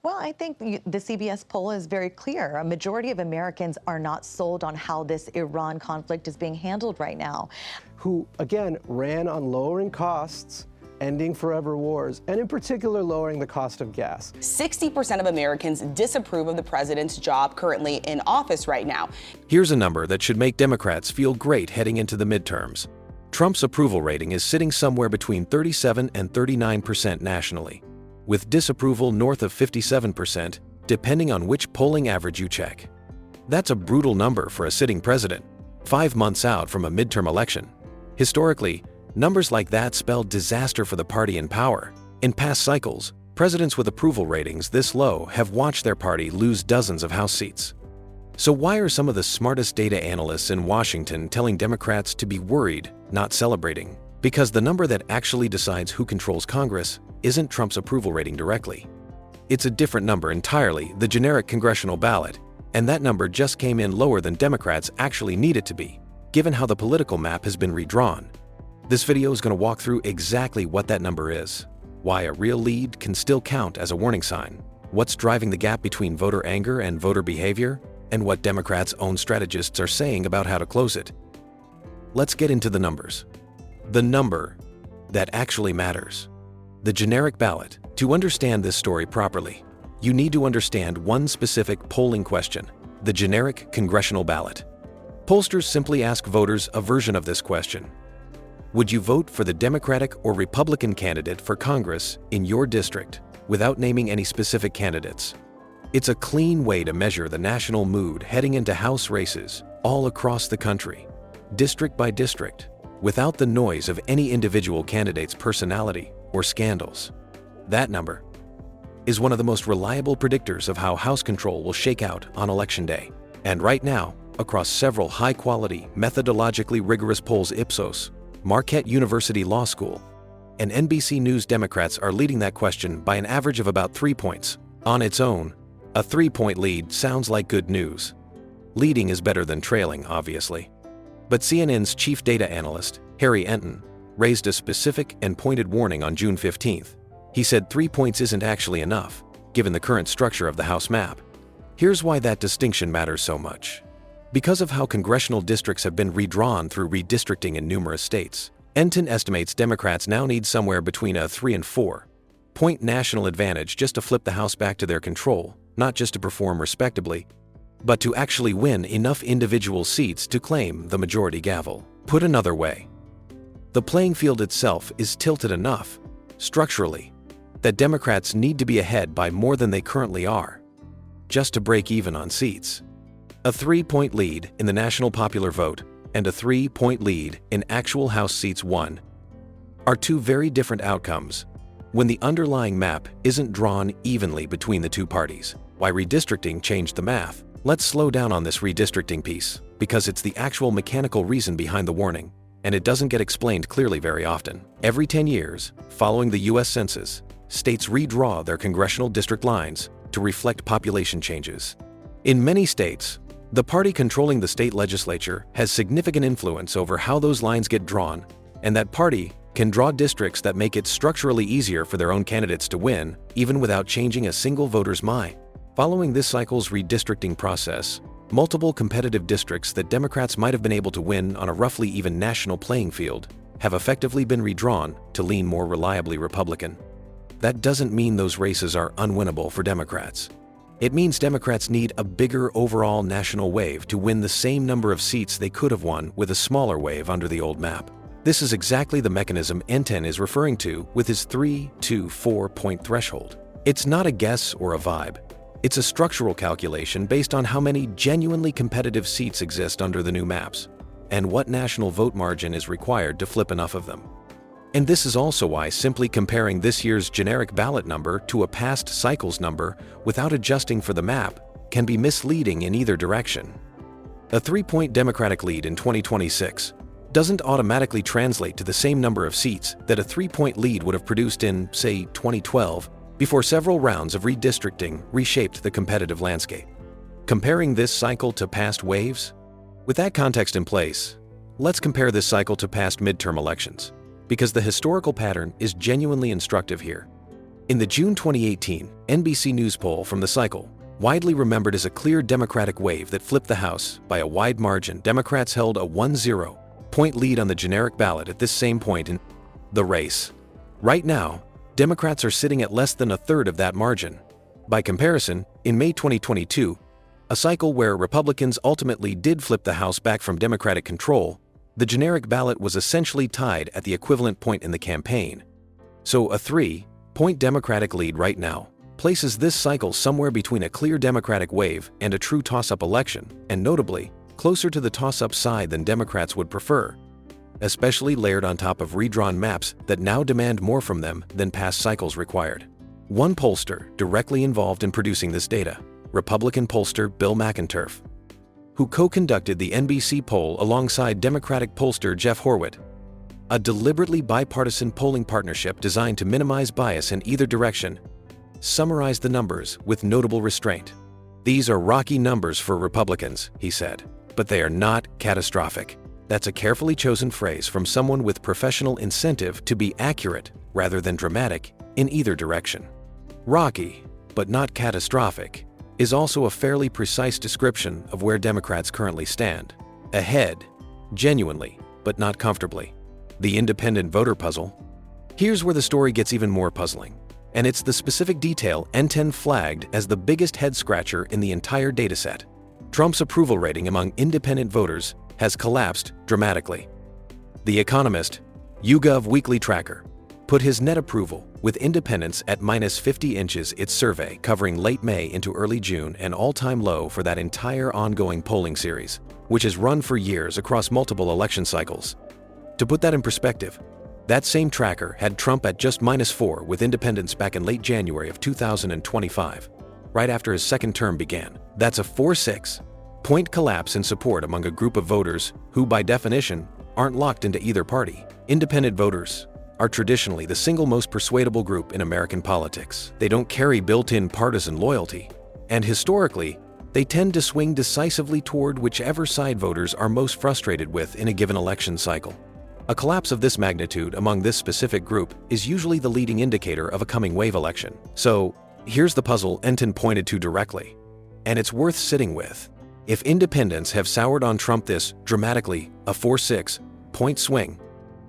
Well, I think the CBS poll is very clear. A majority of Americans are not sold on how this Iran conflict is being handled right now. Who, again, ran on lowering costs, ending forever wars, and in particular lowering the cost of gas. 60% of Americans disapprove of the president's job currently in office right now. Here's a number that should make Democrats feel great heading into the midterms. Trump's approval rating is sitting somewhere between 37 and 39% nationally, with disapproval north of 57%, depending on which polling average you check. That's a brutal number for a sitting president, 5 months out from a midterm election. Historically, numbers like that spell disaster for the party in power. In past cycles, presidents with approval ratings this low have watched their party lose dozens of House seats. So why are some of the smartest data analysts in Washington telling Democrats to be worried, not celebrating? Because the number that actually decides who controls Congress isn't Trump's approval rating directly. It's a different number entirely, the generic congressional ballot, and that number just came in lower than Democrats actually need it to be, given how the political map has been redrawn. This video is going to walk through exactly what that number is, why a real lead can still count as a warning sign, what's driving the gap between voter anger and voter behavior, and what Democrats' own strategists are saying about how to close it. Let's get into the numbers. The number that actually matters. The generic ballot. To understand this story properly, you need to understand one specific polling question, the generic congressional ballot. Pollsters simply ask voters a version of this question. Would you vote for the Democratic or Republican candidate for Congress in your district without naming any specific candidates? It's a clean way to measure the national mood heading into House races all across the country, district by district, without the noise of any individual candidate's personality or scandals. That number is one of the most reliable predictors of how House control will shake out on Election Day. And right now, across several high-quality, methodologically rigorous polls Ipsos, Marquette University Law School, and NBC News, Democrats are leading that question by an average of about 3 points. On its own, a 3-point lead sounds like good news. Leading is better than trailing, obviously. But CNN's chief data analyst, Harry Enton, raised a specific and pointed warning on June 15th. He said 3 points isn't actually enough, given the current structure of the House map. Here's why that distinction matters so much. Because of how congressional districts have been redrawn through redistricting in numerous states, Enton estimates Democrats now need somewhere between a 3 and 4 point national advantage just to flip the House back to their control, not just to perform respectably, but to actually win enough individual seats to claim the majority gavel. Put another way, the playing field itself is tilted enough, structurally, that Democrats need to be ahead by more than they currently are, just to break even on seats. A 3-point lead in the national popular vote and a 3-point lead in actual House seats won are two very different outcomes when the underlying map isn't drawn evenly between the two parties. Why redistricting changed the math? Let's slow down on this redistricting piece, because it's the actual mechanical reason behind the warning, and it doesn't get explained clearly very often. Every 10 years, following the US Census, states redraw their congressional district lines to reflect population changes. In many states, the party controlling the state legislature has significant influence over how those lines get drawn, and that party can draw districts that make it structurally easier for their own candidates to win, even without changing a single voter's mind. Following this cycle's redistricting process, multiple competitive districts that Democrats might have been able to win on a roughly even national playing field have effectively been redrawn to lean more reliably Republican. That doesn't mean those races are unwinnable for Democrats. It means Democrats need a bigger overall national wave to win the same number of seats they could have won with a smaller wave under the old map. This is exactly the mechanism Enton is referring to with his 3 to 4 point threshold. It's not a guess or a vibe. It's a structural calculation based on how many genuinely competitive seats exist under the new maps, and what national vote margin is required to flip enough of them. And this is also why simply comparing this year's generic ballot number to a past cycle's number without adjusting for the map can be misleading in either direction. A 3-point Democratic lead in 2026 doesn't automatically translate to the same number of seats that a 3-point lead would have produced in, say, 2012, before several rounds of redistricting reshaped the competitive landscape. Comparing this cycle to past waves? With that context in place, let's compare this cycle to past midterm elections, because the historical pattern is genuinely instructive here. In the June 2018 NBC News poll from the cycle, widely remembered as a clear Democratic wave that flipped the House by a wide margin, Democrats held a 1-0-point lead on the generic ballot at this same point in the race. Right now, Democrats are sitting at less than a third of that margin. By comparison, in May 2022, a cycle where Republicans ultimately did flip the House back from Democratic control, the generic ballot was essentially tied at the equivalent point in the campaign. So a 3-point Democratic lead right now places this cycle somewhere between a clear Democratic wave and a true toss-up election, and notably, closer to the toss-up side than Democrats would prefer, especially layered on top of redrawn maps that now demand more from them than past cycles required. One pollster directly involved in producing this data, Republican pollster Bill McInturf, who co-conducted the NBC poll alongside Democratic pollster Jeff Horwit, a deliberately bipartisan polling partnership designed to minimize bias in either direction, summarized the numbers with notable restraint. "These are rocky numbers for Republicans," he said, "but they are not catastrophic." That's a carefully chosen phrase from someone with professional incentive to be accurate rather than dramatic in either direction. Rocky, but not catastrophic, is also a fairly precise description of where Democrats currently stand. Ahead, genuinely, but not comfortably. The independent voter puzzle? Here's where the story gets even more puzzling. And it's the specific detail N10 flagged as the biggest head-scratcher in the entire dataset. Trump's approval rating among independent voters has collapsed dramatically. The Economist, YouGov Weekly Tracker, put his net approval with independents at -50 inches. Its survey, covering late May into early June, an all-time low for that entire ongoing polling series, which has run for years across multiple election cycles. To put that in perspective, that same tracker had Trump at just -4 with independents back in late January of 2025, right after his second term began. That's a 4-6-point collapse in support among a group of voters who, by definition, aren't locked into either party. Independent voters are traditionally the single most persuadable group in American politics. They don't carry built-in partisan loyalty, and historically, they tend to swing decisively toward whichever side voters are most frustrated with in a given election cycle. A collapse of this magnitude among this specific group is usually the leading indicator of a coming wave election. So, here's the puzzle N10 pointed to directly, and it's worth sitting with. If independents have soured on Trump this dramatically, a 4-6-point swing,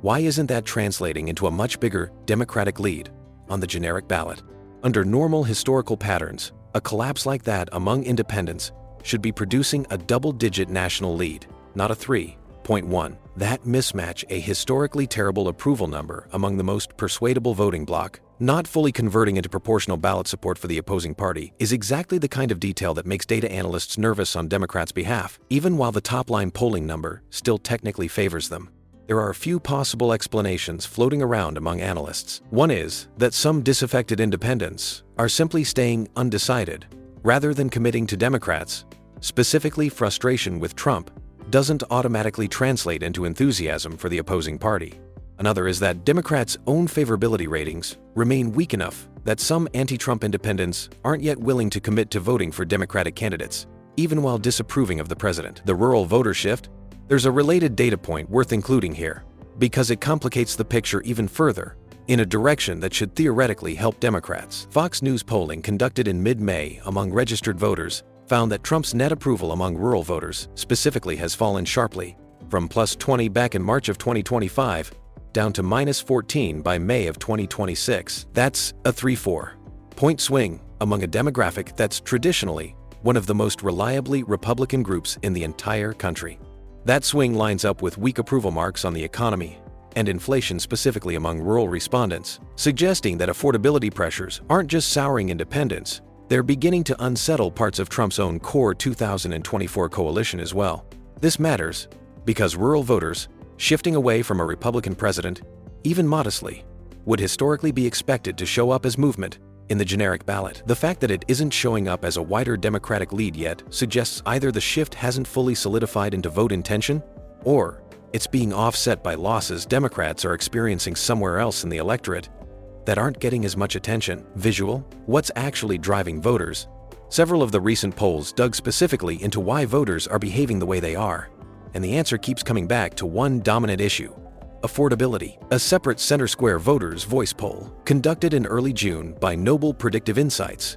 why isn't that translating into a much bigger Democratic lead on the generic ballot? Under normal historical patterns, a collapse like that among independents should be producing a double-digit national lead, not a 3.1. That mismatch, a historically terrible approval number among the most persuadable voting bloc, not fully converting into proportional ballot support for the opposing party, is exactly the kind of detail that makes data analysts nervous on Democrats' behalf, even while the top-line polling number still technically favors them. There are a few possible explanations floating around among analysts. One is that some disaffected independents are simply staying undecided rather than committing to Democrats. Specifically, frustration with Trump doesn't automatically translate into enthusiasm for the opposing party. Another is that Democrats' own favorability ratings remain weak enough that some anti-Trump independents aren't yet willing to commit to voting for Democratic candidates, even while disapproving of the president. The rural voter shift? There's a related data point worth including here, because it complicates the picture even further, in a direction that should theoretically help Democrats. Fox News polling conducted in mid-May among registered voters found that Trump's net approval among rural voters specifically has fallen sharply, from +20 back in March of 2025 down to -14 by May of 2026. That's a 3-4-point swing among a demographic that's traditionally one of the most reliably Republican groups in the entire country. That swing lines up with weak approval marks on the economy and inflation, specifically among rural respondents, suggesting that affordability pressures aren't just souring independents, they're beginning to unsettle parts of Trump's own core 2024 coalition as well. This matters because rural voters, shifting away from a Republican president, even modestly, would historically be expected to show up as movement in the generic ballot. The fact that it isn't showing up as a wider Democratic lead yet suggests either the shift hasn't fully solidified into vote intention, or it's being offset by losses Democrats are experiencing somewhere else in the electorate that aren't getting as much attention. Visual? What's actually driving voters? Several of the recent polls dug specifically into why voters are behaving the way they are, and the answer keeps coming back to one dominant issue: affordability. A separate Center Square Voters Voice poll, conducted in early June by Noble Predictive Insights,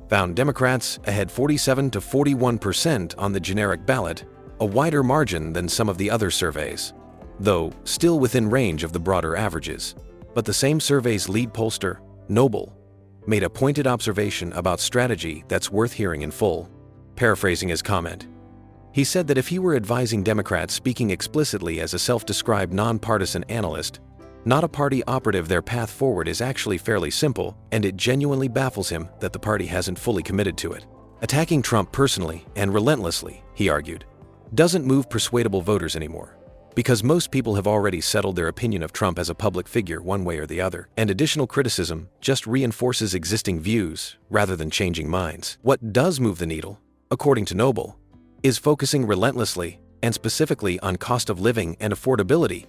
found Democrats ahead 47 to 41% on the generic ballot, a wider margin than some of the other surveys, though still within range of the broader averages. But the same survey's lead pollster, Noble, made a pointed observation about strategy that's worth hearing in full. Paraphrasing his comment, he said that if he were advising Democrats speaking explicitly as a self-described nonpartisan analyst, not a party operative, their path forward is actually fairly simple, and it genuinely baffles him that the party hasn't fully committed to it. Attacking Trump personally and relentlessly, he argued, doesn't move persuadable voters anymore, because most people have already settled their opinion of Trump as a public figure one way or the other, and additional criticism just reinforces existing views rather than changing minds. What does move the needle, according to Noble, is focusing relentlessly and specifically on cost of living and affordability,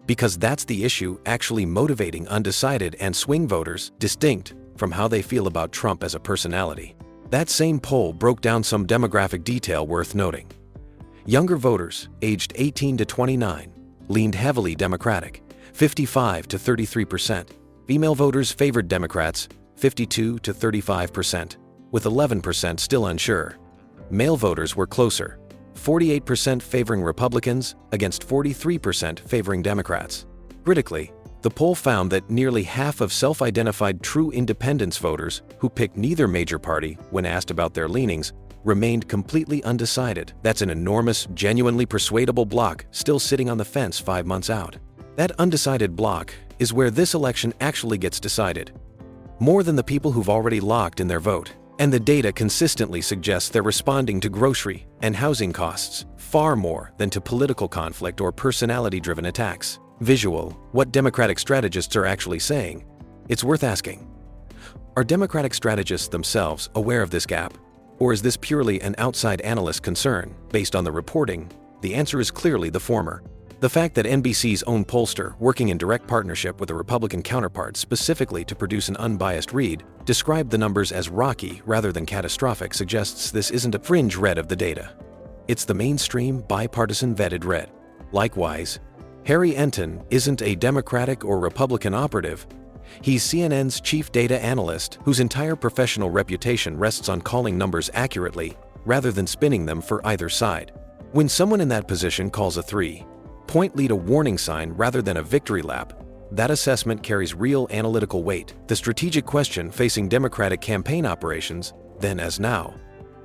because that's the issue actually motivating undecided and swing voters, distinct from how they feel about Trump as a personality. That same poll broke down some demographic detail worth noting. Younger voters, aged 18 to 29, leaned heavily Democratic, 55 to 33%. Female voters favored Democrats, 52 to 35%, with 11% still unsure. Male voters were closer, 48% favoring Republicans against 43% favoring Democrats. Critically, the poll found that nearly half of self-identified true independence voters who picked neither major party when asked about their leanings remained completely undecided. That's an enormous, genuinely persuadable bloc still sitting on the fence 5 months out. That undecided bloc is where this election actually gets decided, more than the people who've already locked in their vote. And the data consistently suggests they're responding to grocery and housing costs far more than to political conflict or personality-driven attacks. Visual, what Democratic strategists are actually saying. It's worth asking, are Democratic strategists themselves aware of this gap? Or is this purely an outside analyst concern? Based on the reporting, the answer is clearly the former. The fact that NBC's own pollster, working in direct partnership with a Republican counterpart specifically to produce an unbiased read, described the numbers as rocky rather than catastrophic suggests this isn't a fringe read of the data. It's the mainstream, bipartisan vetted read. Likewise, Harry Enton isn't a Democratic or Republican operative. He's CNN's chief data analyst, whose entire professional reputation rests on calling numbers accurately rather than spinning them for either side. When someone in that position calls a 3-point lead a warning sign rather than a victory lap, that assessment carries real analytical weight. The strategic question facing Democratic campaign operations, then as now,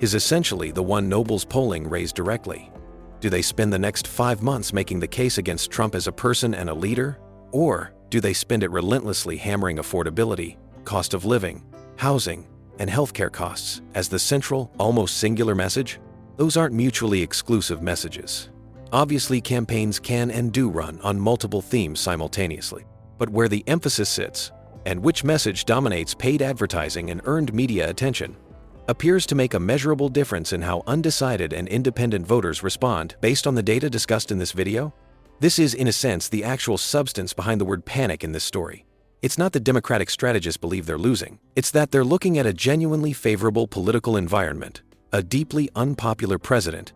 is essentially the one Noble's polling raised directly. Do they spend the next 5 months making the case against Trump as a person and a leader? Or do they spend it relentlessly hammering affordability, cost of living, housing, and healthcare costs as the central, almost singular message? Those aren't mutually exclusive messages. Obviously, campaigns can and do run on multiple themes simultaneously. But where the emphasis sits, and which message dominates paid advertising and earned media attention, appears to make a measurable difference in how undecided and independent voters respond. Based on the data discussed in this video, this is, in a sense, the actual substance behind the word panic in this story. It's not that Democratic strategists believe they're losing. It's that they're looking at a genuinely favorable political environment, a deeply unpopular president,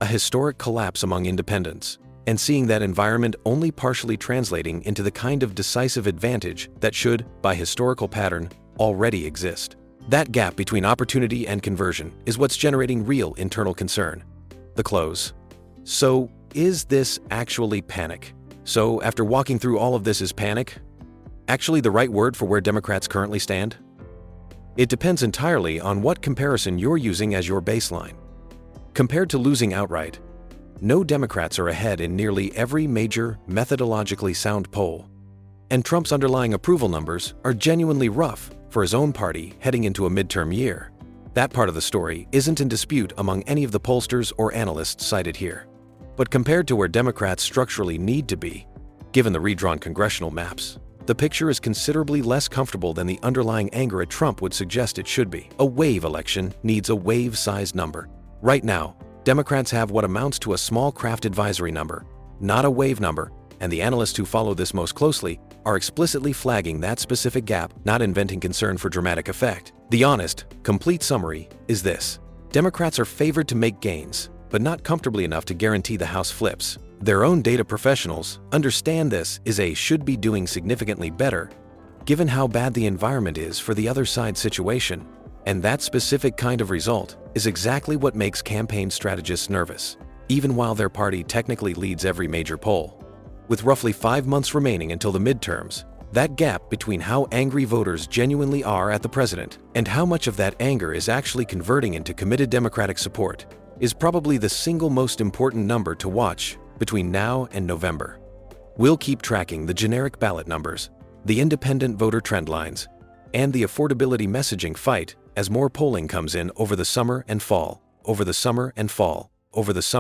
a historic collapse among independents, and seeing that environment only partially translating into the kind of decisive advantage that should, by historical pattern, already exist. That gap between opportunity and conversion is what's generating real internal concern. The close. So, is this actually panic? So, after walking through all of this, is panic actually the right word for where Democrats currently stand? It depends entirely on what comparison you're using as your baseline. Compared to losing outright, no Democrats are ahead in nearly every major, methodologically sound poll, and Trump's underlying approval numbers are genuinely rough for his own party heading into a midterm year. That part of the story isn't in dispute among any of the pollsters or analysts cited here. But compared to where Democrats structurally need to be, given the redrawn congressional maps, the picture is considerably less comfortable than the underlying anger at Trump would suggest it should be. A wave election needs a wave-sized number. Right now, Democrats have what amounts to a small craft advisory number, not a wave number, and the analysts who follow this most closely are explicitly flagging that specific gap, not inventing concern for dramatic effect. The honest, complete summary is this: Democrats are favored to make gains, but not comfortably enough to guarantee the House flips. Their own data professionals understand this is a should be doing significantly better, given how bad the environment is for the other side's situation, and that specific kind of result is exactly what makes campaign strategists nervous, even while their party technically leads every major poll. With roughly 5 months remaining until the midterms, that gap between how angry voters genuinely are at the president and how much of that anger is actually converting into committed Democratic support is probably the single most important number to watch between now and November. We'll keep tracking the generic ballot numbers, the independent voter trend lines, and the affordability messaging fight as more polling comes in over the summer and fall, over the summer and fall, over the summer